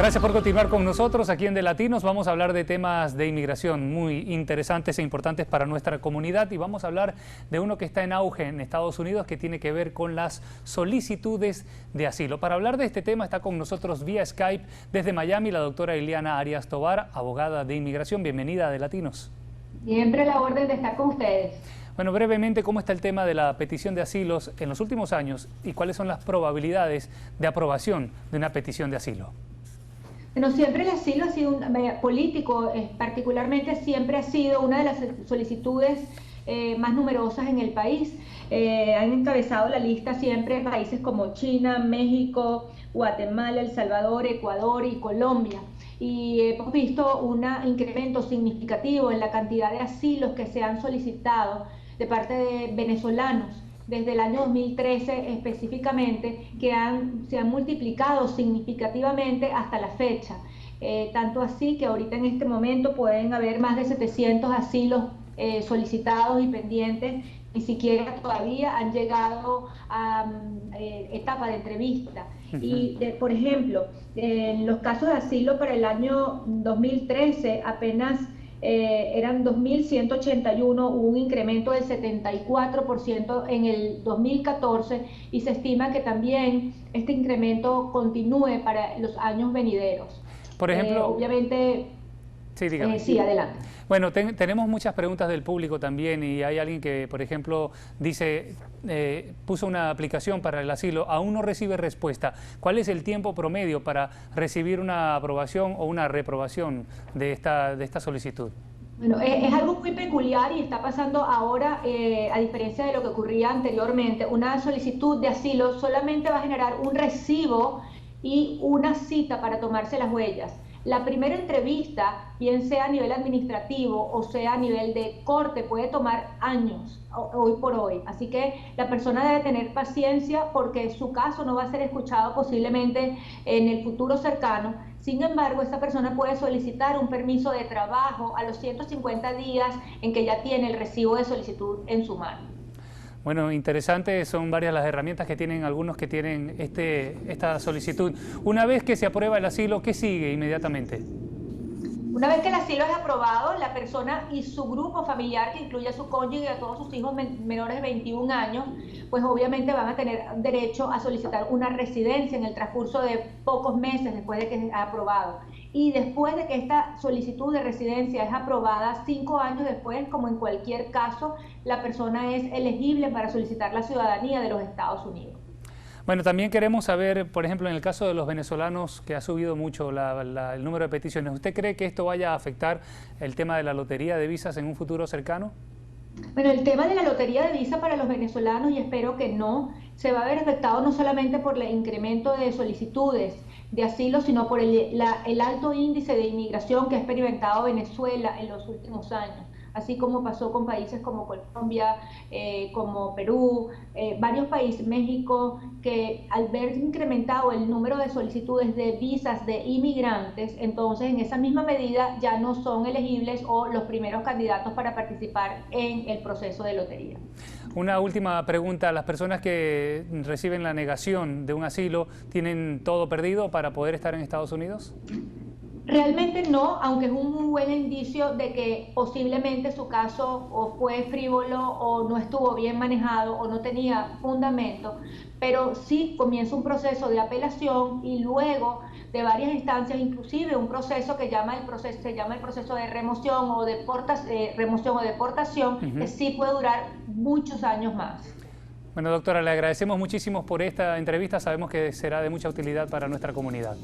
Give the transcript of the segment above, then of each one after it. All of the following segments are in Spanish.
Gracias por continuar con nosotros aquí en De Latinos. Vamos a hablar de temas de inmigración muy interesantes e importantes para nuestra comunidad y vamos a hablar de uno que está en auge en Estados Unidos que tiene que ver con las solicitudes de asilo. Para hablar de este tema está con nosotros vía Skype desde Miami la doctora Ileana Arias Tovar, abogada de inmigración. Bienvenida a De Latinos. Siempre a la orden de estar con ustedes. Bueno, brevemente, ¿cómo está el tema de la petición de asilos en los últimos años y cuáles son las probabilidades de aprobación de una petición de asilo? Bueno, siempre el asilo ha sido político, particularmente siempre ha sido una de las solicitudes más numerosas en el país. Han encabezado la lista siempre países como China, México, Guatemala, El Salvador, Ecuador y Colombia. Y hemos visto un incremento significativo en la cantidad de asilos que se han solicitado de parte de venezolanos desde el año 2013 específicamente, que se han multiplicado significativamente hasta la fecha. Tanto así que ahorita en este momento pueden haber más de 700 asilos solicitados y pendientes, ni siquiera todavía han llegado a etapa de entrevista. Y, por ejemplo, en los casos de asilo para el año 2013 apenas eran 2.181, hubo un incremento del 74% en el 2014 y se estima que también este incremento continúe para los años venideros. Por ejemplo, obviamente... Sí, dígame. Sí, adelante. Bueno, tenemos muchas preguntas del público también y hay alguien que, por ejemplo, dice, puso una aplicación para el asilo, aún no recibe respuesta. ¿Cuál es el tiempo promedio para recibir una aprobación o una reprobación de esta solicitud? Bueno, es algo muy peculiar y está pasando ahora, a diferencia de lo que ocurría anteriormente. Una solicitud de asilo solamente va a generar un recibo y una cita para tomarse las huellas. La primera entrevista, bien sea a nivel administrativo o sea a nivel de corte, puede tomar años, hoy por hoy. Así que la persona debe tener paciencia porque su caso no va a ser escuchado posiblemente en el futuro cercano. Sin embargo, esta persona puede solicitar un permiso de trabajo a los 150 días en que ya tiene el recibo de solicitud en su mano. Bueno, interesante, son varias las herramientas que tienen algunos que tienen esta solicitud. Una vez que se aprueba el asilo, ¿qué sigue inmediatamente? Una vez que el asilo es aprobado, la persona y su grupo familiar, que incluye a su cónyuge y a todos sus hijos menores de 21 años, pues obviamente van a tener derecho a solicitar una residencia en el transcurso de pocos meses después de que sea aprobado. Y después de que esta solicitud de residencia es aprobada, 5 años después, como en cualquier caso, la persona es elegible para solicitar la ciudadanía de los Estados Unidos. Bueno, también queremos saber, por ejemplo, en el caso de los venezolanos, que ha subido mucho el número de peticiones, ¿usted cree que esto vaya a afectar el tema de la lotería de visas en un futuro cercano? Bueno, el tema de la lotería de visa para los venezolanos, y espero que no, se va a ver afectado no solamente por el incremento de solicitudes de asilo, sino por el alto índice de inmigración que ha experimentado Venezuela en los últimos años, así como pasó con países como Colombia, como Perú, varios países, México, que al ver incrementado el número de solicitudes de visas de inmigrantes, entonces en esa misma medida ya no son elegibles o los primeros candidatos para participar en el proceso de lotería. Una última pregunta, ¿las personas que reciben la negación de un asilo tienen todo perdido para poder estar en Estados Unidos? Realmente no, aunque es un muy buen indicio de que posiblemente su caso o fue frívolo o no estuvo bien manejado o no tenía fundamento, pero sí comienza un proceso de apelación y luego de varias instancias, inclusive un proceso que se llama el proceso de remoción o deportación, que sí puede durar muchos años más. Bueno, doctora, le agradecemos muchísimo por esta entrevista, sabemos que será de mucha utilidad para nuestra comunidad.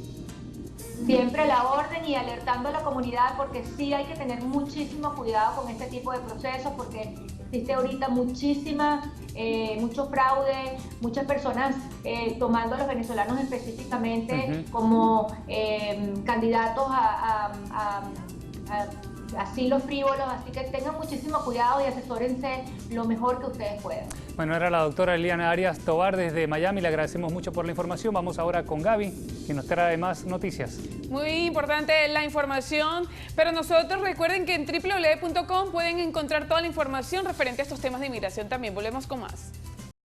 Siempre a la orden y alertando a la comunidad porque sí hay que tener muchísimo cuidado con este tipo de procesos porque existe ahorita mucho fraude, muchas personas tomando a los venezolanos específicamente como candidatos a asilos frívolos, así que tengan muchísimo cuidado y asesórense lo mejor que ustedes puedan. Bueno, era la doctora Ileana Arias Tovar desde Miami, le agradecemos mucho por la información. Vamos ahora con Gaby, que nos trae más noticias. Muy importante la información, pero nosotros recuerden que en www.com pueden encontrar toda la información referente a estos temas de inmigración también. Volvemos con más.